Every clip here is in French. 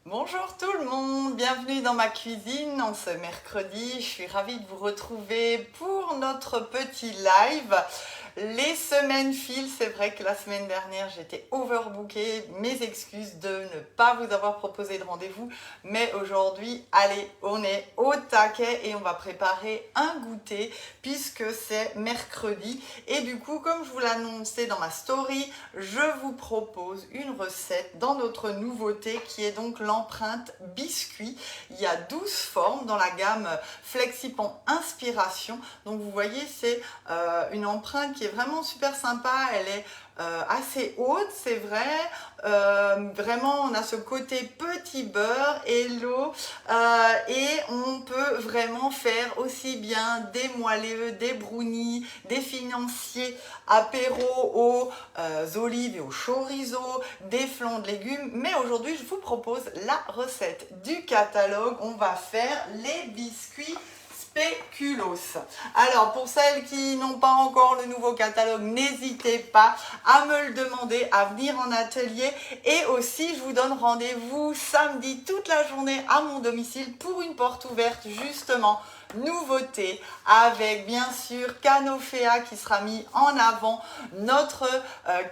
Bonjour tout le monde, bienvenue dans ma cuisine en ce mercredi. Je suis ravie de vous retrouver pour notre petit live. Les semaines filent, c'est vrai que la semaine dernière j'étais overbookée, mes excuses de ne pas vous avoir proposé de rendez-vous, mais aujourd'hui, allez, on est au taquet et on va préparer un goûter puisque c'est mercredi. Et du coup, comme je vous l'annonçais dans ma story, je vous propose une recette dans notre nouveauté qui est donc l'empreinte biscuit. Il y a 12 formes dans la gamme Flexipan Inspiration. Donc vous voyez, c'est une empreinte qui est vraiment super sympa. Elle est assez haute, c'est vrai. Vraiment, on a ce côté petit beurre et l'eau. Et on peut vraiment faire aussi bien des moelleux, des brownies, des financiers, apéros aux olives et au chorizo, des flancs de légumes. Mais aujourd'hui, je vous propose la recette du catalogue. On va faire les biscuits spéculoos. Alors, pour celles qui n'ont pas encore le nouveau catalogue, n'hésitez pas à me le demander, à venir en atelier. Et aussi, je vous donne rendez-vous samedi toute la journée à mon domicile pour une porte ouverte, justement. Nouveauté avec bien sûr Canofea qui sera mis en avant, notre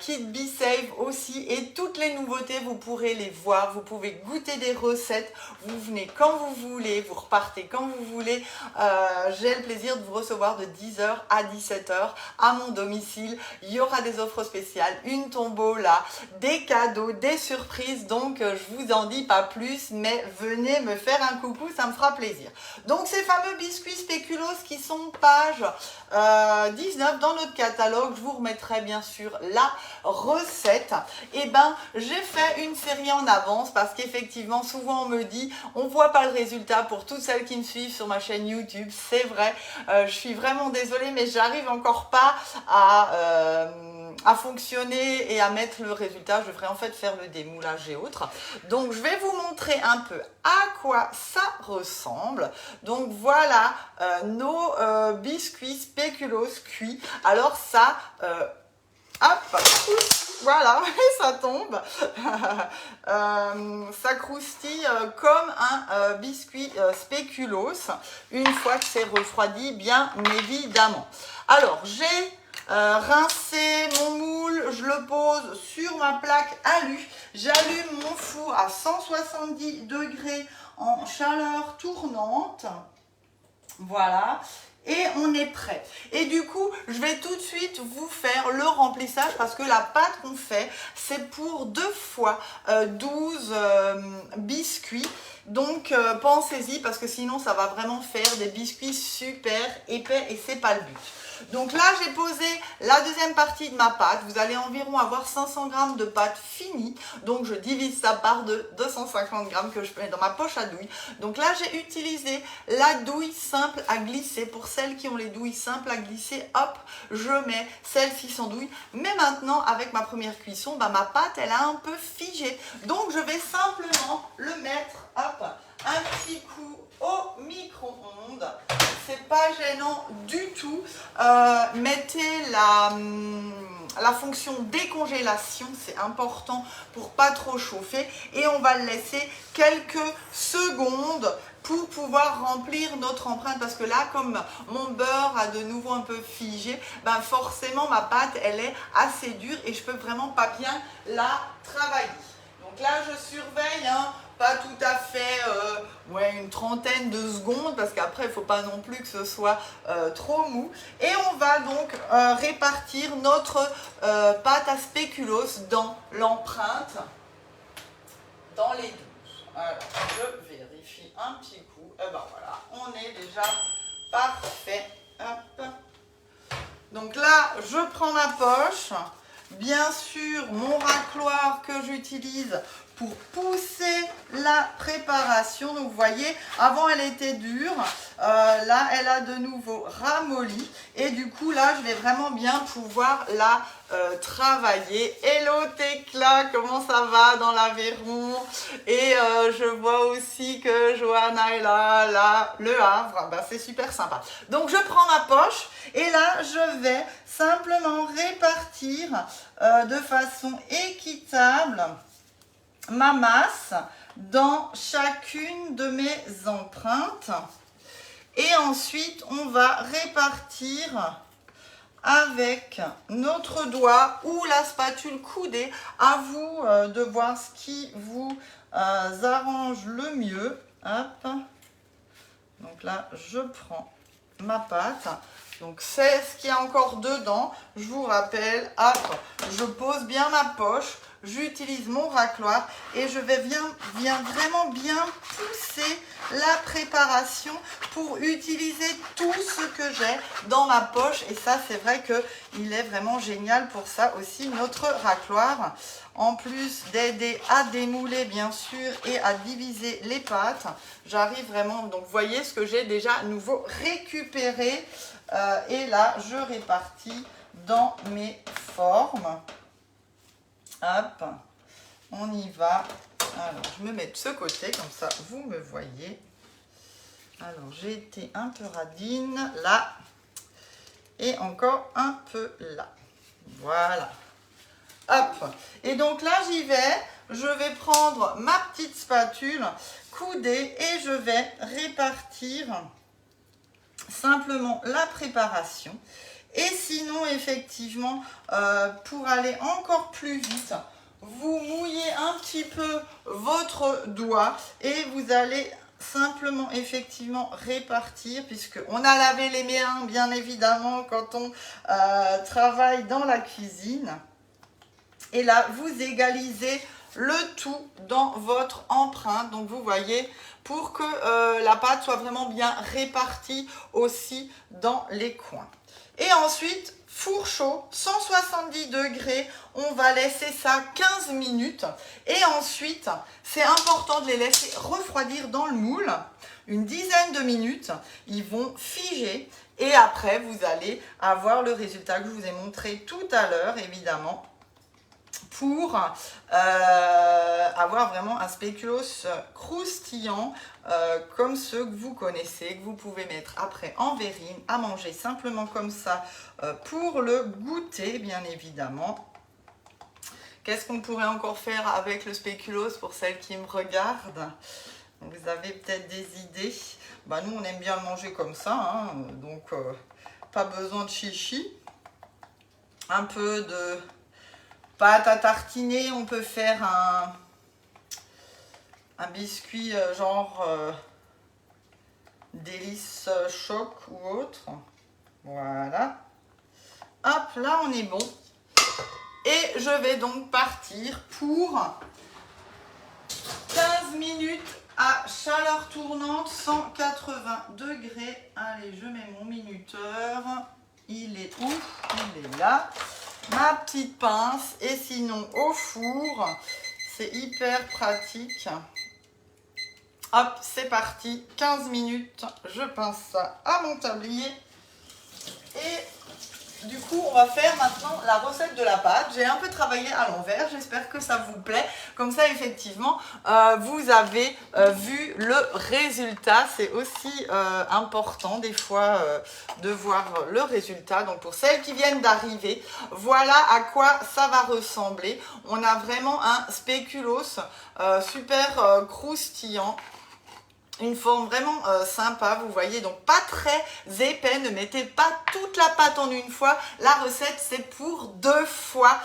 kit Be Save aussi, et toutes les nouveautés vous pourrez les voir, vous pouvez goûter des recettes, vous venez quand vous voulez, vous repartez quand vous voulez. J'ai le plaisir de vous recevoir de 10h à 17h à mon domicile. Il y aura des offres spéciales, une tombola, des cadeaux, des surprises, donc je vous en dis pas plus, mais venez me faire un coucou, ça me fera plaisir. Donc ces fameux biscuits spéculoos qui sont page 19 dans notre catalogue, je vous remettrai bien sûr la recette. Et ben j'ai fait une série en avance parce qu'effectivement souvent on me dit on voit pas le résultat. Pour toutes celles qui me suivent sur ma chaîne YouTube, c'est vrai, je suis vraiment désolée mais j'arrive encore pas à fonctionner et à mettre le résultat. Je devrais en fait faire le démoulage et autres. Donc je vais vous montrer un peu à quoi ça ressemble. Donc voilà nos biscuits spéculoos cuits. Alors ça, hop, voilà, ça tombe. Ça croustille comme un biscuit spéculoos une fois que c'est refroidi, bien évidemment. Alors j'ai rincé mon moule, je le pose sur ma plaque alu, j'allume mon four à 170 degrés en chaleur tournante, voilà, et on est prêt. Et du coup, je vais tout de suite vous faire le remplissage parce que la pâte qu'on fait, c'est pour 2 fois 12 biscuits. Donc pensez-y parce que sinon ça va vraiment faire des biscuits super épais et c'est pas le but. Donc là, j'ai posé la deuxième partie de ma pâte. Vous allez environ avoir 500 g de pâte finie. Donc je divise ça par 250 g que je mets dans ma poche à douille. Donc là, j'ai utilisé la douille simple à glisser. Pour celles qui ont les douilles simples à glisser, hop, je mets celle-ci sans douille. Mais maintenant, avec ma première cuisson, ma pâte, elle a un peu figé. Donc je vais simplement le mettre, hop, un petit coup au micro-ondes. C'est pas gênant du tout. Mettez la fonction décongélation, c'est important pour pas trop chauffer. Et on va le laisser quelques secondes pour pouvoir remplir notre empreinte. Parce que là, comme mon beurre a de nouveau un peu figé, forcément ma pâte, elle est assez dure et je peux vraiment pas bien la travailler. Donc là, je surveille, pas tout à fait une trentaine de secondes parce qu'après il ne faut pas non plus que ce soit trop mou. Et on va donc répartir notre pâte à spéculoos dans l'empreinte, dans les 12. Alors je vérifie un petit coup. Et ben voilà, on est déjà parfait. Hop. Donc là, je prends ma poche. Bien sûr, mon racloir que j'utilise pour pousser la préparation. Donc vous voyez, avant elle était dure, là elle a de nouveau ramolli et du coup là je vais vraiment bien pouvoir la travailler. Hello Tecla, comment ça va dans l'Aveyron? Et je vois aussi que Johanna est là, le Havre, c'est super sympa. Donc je prends ma poche et là je vais simplement répartir de façon équitable ma masse dans chacune de mes empreintes. Et ensuite, on va répartir avec notre doigt ou la spatule coudée. À vous de voir ce qui vous arrange le mieux. Hop. Donc là, je prends ma pâte. Donc c'est ce qu'il y a encore dedans. Je vous rappelle, hop, je pose bien ma poche. J'utilise mon racloir et je vais vraiment bien pousser la préparation pour utiliser tout ce que j'ai dans ma poche. Et ça, c'est vrai qu'il est vraiment génial pour ça aussi, notre racloir. En plus d'aider à démouler, bien sûr, et à diviser les pâtes, j'arrive vraiment... Donc, vous voyez ce que j'ai déjà à nouveau récupéré. Et là, je répartis dans mes formes. Hop, on y va. Alors, je me mets de ce côté, comme ça, vous me voyez. Alors, j'ai été un peu radine, là. Et encore un peu là. Voilà. Hop. Et donc là, j'y vais. Je vais prendre ma petite spatule coudée et je vais répartir simplement la préparation. Et sinon, effectivement, pour aller encore plus vite, vous mouillez un petit peu votre doigt et vous allez simplement, effectivement, répartir, puisqu'on a lavé les mains, bien évidemment, quand on travaille dans la cuisine. Et là, vous égalisez le tout dans votre empreinte. Donc, vous voyez, pour que la pâte soit vraiment bien répartie aussi dans les coins. Et ensuite, four chaud, 170 degrés, on va laisser ça 15 minutes. Et ensuite, c'est important de les laisser refroidir dans le moule. Une dizaine de minutes, ils vont figer. Et après, vous allez avoir le résultat que je vous ai montré tout à l'heure, évidemment, pour avoir vraiment un spéculoos croustillant comme ceux que vous connaissez, que vous pouvez mettre après en verrine, à manger simplement comme ça pour le goûter, bien évidemment. Qu'est-ce qu'on pourrait encore faire avec le spéculoos pour celles qui me regardent? Vous avez peut-être des idées. Bah, nous, on aime bien le manger comme ça, hein, donc pas besoin de chichi. Un peu de pâte à tartiner, on peut faire un biscuit genre délice choc ou autre. Voilà. Hop, là on est bon. Et je vais donc partir pour 15 minutes à chaleur tournante, 180 degrés. Allez, je mets mon minuteur. Il est où? Il est là. Ma petite pince, et sinon au four, c'est hyper pratique. Hop, c'est parti, 15 minutes, je pince ça à mon tablier. Et du coup, on va faire maintenant la recette de la pâte. J'ai un peu travaillé à l'envers, j'espère que ça vous plaît. Comme ça, effectivement, vous avez vu le résultat. C'est aussi important des fois de voir le résultat. Donc pour celles qui viennent d'arriver, voilà à quoi ça va ressembler. On a vraiment un spéculoos super croustillant. Une forme vraiment sympa, vous voyez, donc pas très épais, ne mettez pas toute la pâte en une fois. La recette, c'est pour 2 fois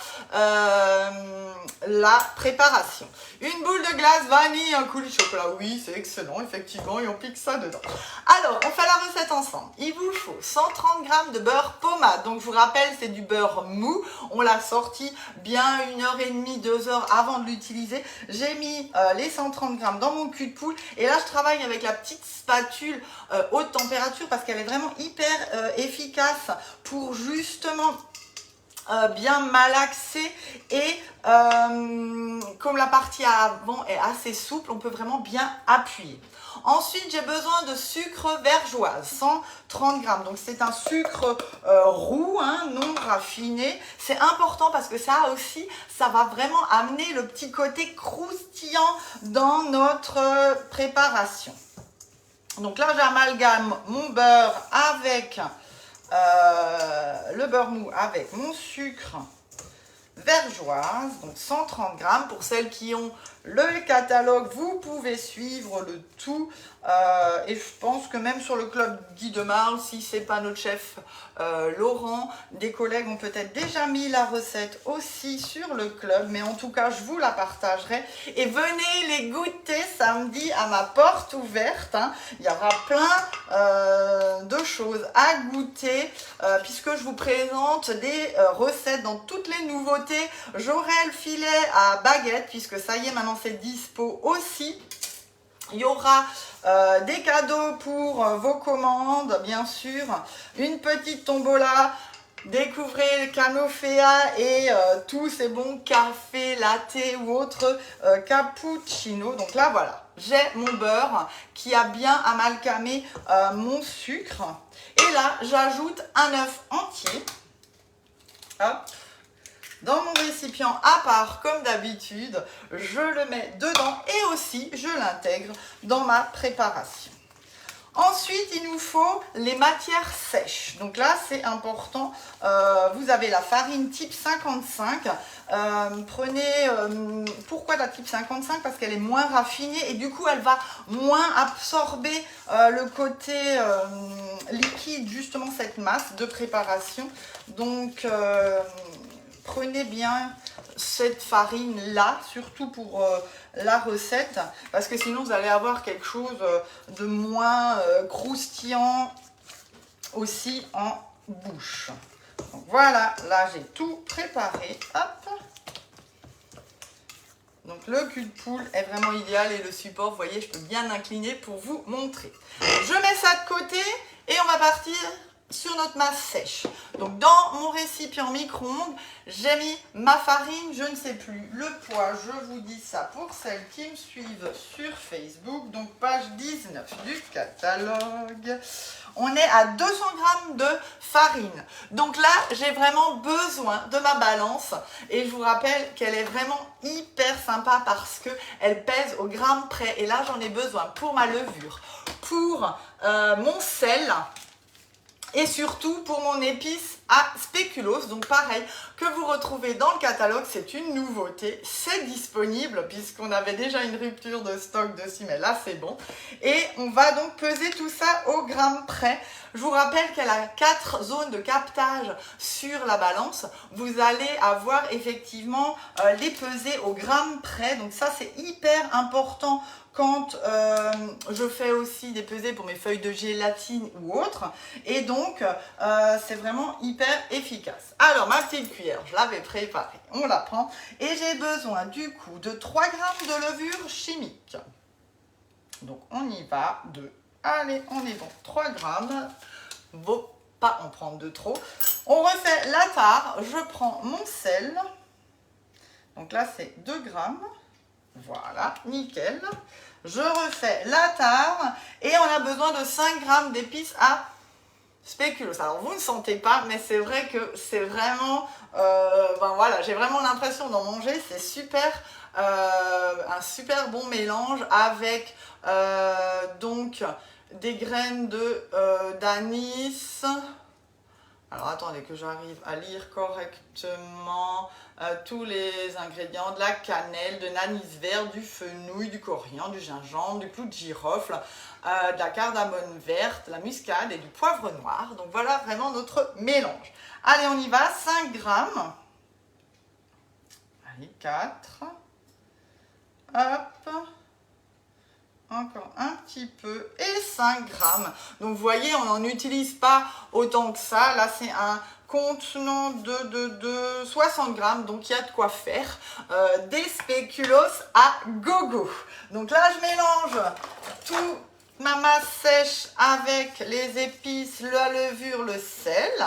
la préparation. Une boule de glace, vanille, un coulis de chocolat. Oui, c'est excellent, effectivement, et on pique ça dedans. Alors, on fait la recette ensemble. Il vous faut 130 g de beurre pommade. Donc, je vous rappelle, c'est du beurre mou. On l'a sorti bien 1h30, 2 heures avant de l'utiliser. J'ai mis les 130 g dans mon cul de poule. Et là, je travaille avec la petite spatule haute température parce qu'elle est vraiment hyper efficace pour justement bien malaxer et comme la partie avant est assez souple, on peut vraiment bien appuyer. Ensuite, j'ai besoin de sucre vergeoise, 130 g. Donc, c'est un sucre roux, hein, non raffiné. C'est important parce que ça aussi, ça va vraiment amener le petit côté croustillant dans notre préparation. Donc là, j'amalgame mon beurre avec le beurre mou avec mon sucre vergeoise, donc 130 grammes. Pour celles qui ont le catalogue, vous pouvez suivre le tout. Et je pense que même sur le club Guy de Marle, si ce n'est pas notre chef Laurent, des collègues ont peut-être déjà mis la recette aussi sur le club. Mais en tout cas, je vous la partagerai. Et venez les goûter samedi à ma porte ouverte. Hein. Il y aura plein de choses à goûter puisque je vous présente des recettes dans toutes les nouveautés. J'aurai le filet à baguette puisque ça y est, maintenant c'est dispo aussi. Il y aura des cadeaux pour vos commandes, bien sûr. Une petite tombola. Découvrez le Canofea et tous ces bons cafés, latte ou autres cappuccino. Donc là, voilà, j'ai mon beurre qui a bien amalgamé mon sucre. Et là, j'ajoute un œuf entier. Hop. Dans mon récipient à part, comme d'habitude, je le mets dedans et aussi je l'intègre dans ma préparation. Ensuite, il nous faut les matières sèches. Donc là, c'est important. Vous avez la farine type 55. Pourquoi la type 55? Parce qu'elle est moins raffinée et du coup, elle va moins absorber le côté liquide, justement cette masse de préparation. Donc, prenez bien cette farine là, surtout pour la recette, parce que sinon vous allez avoir quelque chose de moins croustillant aussi en bouche. Donc voilà, là j'ai tout préparé. Hop. Donc le cul de poule est vraiment idéal et le support, vous voyez, je peux bien incliner pour vous montrer. Je mets ça de côté et on va partir sur notre masse sèche. Donc dans mon récipient micro-ondes, j'ai mis ma farine, je ne sais plus le poids, je vous dis ça pour celles qui me suivent sur Facebook, donc page 19 du catalogue. On est à 200 grammes de farine. Donc là, j'ai vraiment besoin de ma balance et je vous rappelle qu'elle est vraiment hyper sympa parce qu'elle pèse au gramme près. Et là, j'en ai besoin pour ma levure, pour mon sel, et surtout pour mon épice à spéculoos, donc pareil, que vous retrouvez dans le catalogue, c'est une nouveauté, c'est disponible puisqu'on avait déjà une rupture de stock dessus, mais là c'est bon. Et on va donc peser tout ça au gramme près. Je vous rappelle qu'elle a 4 zones de captage sur la balance. Vous allez avoir effectivement les pesées au gramme près, donc ça c'est hyper important quand je fais aussi des pesées pour mes feuilles de gélatine ou autres. Et donc, c'est vraiment hyper efficace. Alors, ma petite cuillère, je l'avais préparée. On la prend. Et j'ai besoin du coup de 3 grammes de levure chimique. Donc, on y va. Allez, on est bon. 3 grammes. Vaut pas en prendre de trop. On refait la tare. Je prends mon sel. Donc là, c'est 2 grammes. Voilà, nickel. Je refais la tare et on a besoin de 5 grammes d'épices à spéculoos. Alors vous ne sentez pas, mais c'est vrai que c'est vraiment, voilà, j'ai vraiment l'impression d'en manger. C'est super, un super bon mélange avec donc des graines d'anis. Alors attendez que j'arrive à lire correctement tous les ingrédients, de la cannelle, de l'anis vert, du fenouil, du coriandre, du gingembre, du clou de girofle, de la cardamome verte, la muscade et du poivre noir. Donc voilà vraiment notre mélange. Allez, on y va, 5 grammes. Allez, 4. Hop. Encore un petit peu et 5 grammes. Donc vous voyez, on n'en utilise pas autant que ça. Là, c'est un contenant de 60 grammes. Donc il y a de quoi faire des spéculoos à gogo. Donc là, je mélange tout ma masse sèche avec les épices, la levure, le sel,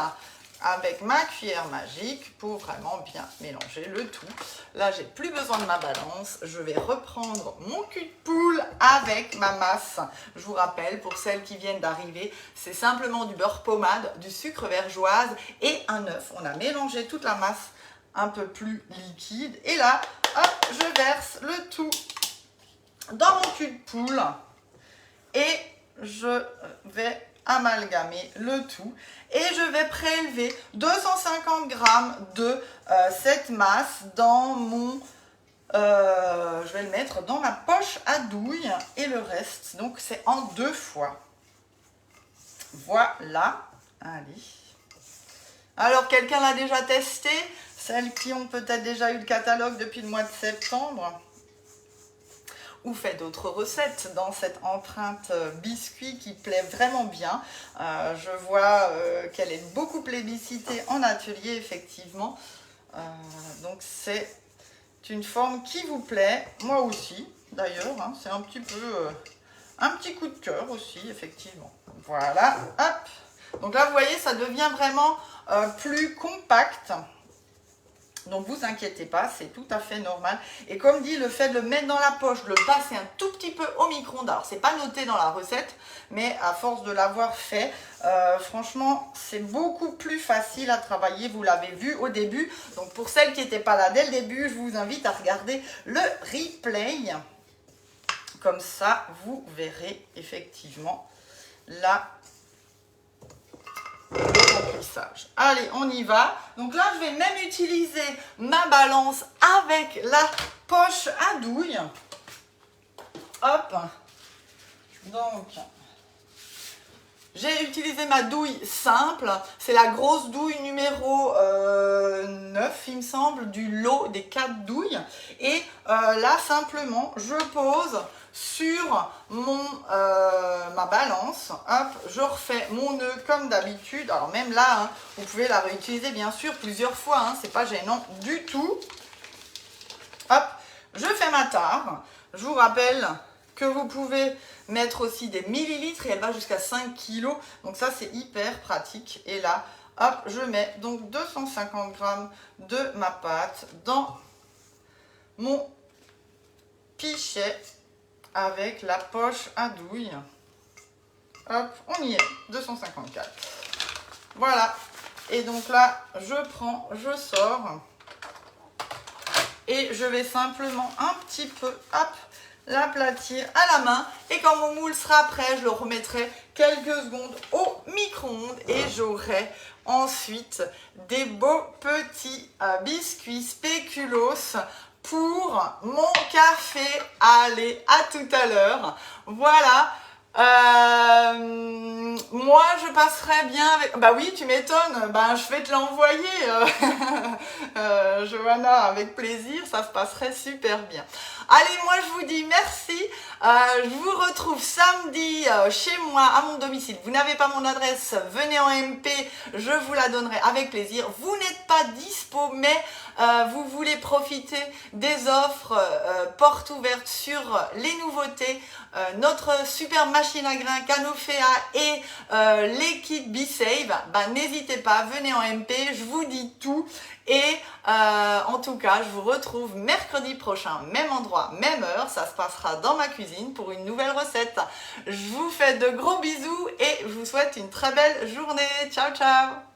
avec ma cuillère magique pour vraiment bien mélanger le tout. Là, j'ai plus besoin de ma balance. Je vais reprendre mon cul de poule avec ma masse. Je vous rappelle, pour celles qui viennent d'arriver, c'est simplement du beurre pommade, du sucre vergeoise et un œuf. On a mélangé toute la masse un peu plus liquide. Et là, hop, je verse le tout dans mon cul de poule et je vais amalgamer le tout. Et je vais prélever 250 grammes de cette masse dans mon... je vais le mettre dans ma poche à douille et le reste, donc c'est en 2 fois. Voilà. Allez. Alors, quelqu'un l'a déjà testé? Celles qui ont peut-être déjà eu le catalogue depuis le mois de septembre ou fait d'autres recettes dans cette empreinte biscuit qui plaît vraiment bien. Je vois qu'elle est beaucoup plébiscitée en atelier, effectivement. Donc, c'est une forme qui vous plaît. Moi aussi, d'ailleurs. Hein, c'est un petit peu... un petit coup de cœur aussi, effectivement. Voilà. Hop. Donc là, vous voyez, ça devient vraiment plus compact. Donc, vous inquiétez pas, c'est tout à fait normal. Et comme dit, le fait de le mettre dans la poche, de le passer un tout petit peu au micro-ondes. Alors, c'est pas noté dans la recette, mais à force de l'avoir fait, franchement, c'est beaucoup plus facile à travailler. Vous l'avez vu au début. Donc, pour celles qui n'étaient pas là dès le début, je vous invite à regarder le replay. Comme ça, vous verrez effectivement là le remplissage. Allez, on y va. Donc là, je vais même utiliser ma balance avec la poche à douille. Hop. Donc, j'ai utilisé ma douille simple. C'est la grosse douille numéro 9, il me semble, du lot des 4 douilles. Et là, simplement, je pose sur ma balance. Hop, je refais mon nœud comme d'habitude. Alors même là, hein, vous pouvez la réutiliser bien sûr plusieurs fois. Hein, c'est pas gênant du tout. Hop, je fais ma tare. Je vous rappelle que vous pouvez mettre aussi des millilitres et elle va jusqu'à 5 kg. Donc ça, c'est hyper pratique. Et là, hop, je mets donc 250 grammes de ma pâte dans mon pichet avec la poche à douille. Hop, on y est, 254. Voilà. Et donc là, je prends, je sors. Et je vais simplement un petit peu, hop, l'aplatir à la main. Et quand mon moule sera prêt, je le remettrai quelques secondes au micro-ondes. Et j'aurai ensuite des beaux petits biscuits spéculoos pour mon café. Allez, à tout à l'heure. Voilà. Moi, je passerai bien avec... Bah oui, tu m'étonnes. Ben, je vais te l'envoyer, Johanna, avec plaisir. Ça se passerait super bien. Allez, moi, je vous dis merci. Je vous retrouve samedi chez moi, à mon domicile. Vous n'avez pas mon adresse, venez en MP. Je vous la donnerai avec plaisir. Vous n'êtes pas dispo, mais vous voulez profiter des offres portes ouvertes sur les nouveautés, notre super machine à grains Canofea et les kits B-Save, ben, n'hésitez pas, venez en MP, je vous dis tout. Et en tout cas, je vous retrouve mercredi prochain, même endroit, même heure. Ça se passera dans ma cuisine pour une nouvelle recette. Je vous fais de gros bisous et je vous souhaite une très belle journée. Ciao, ciao!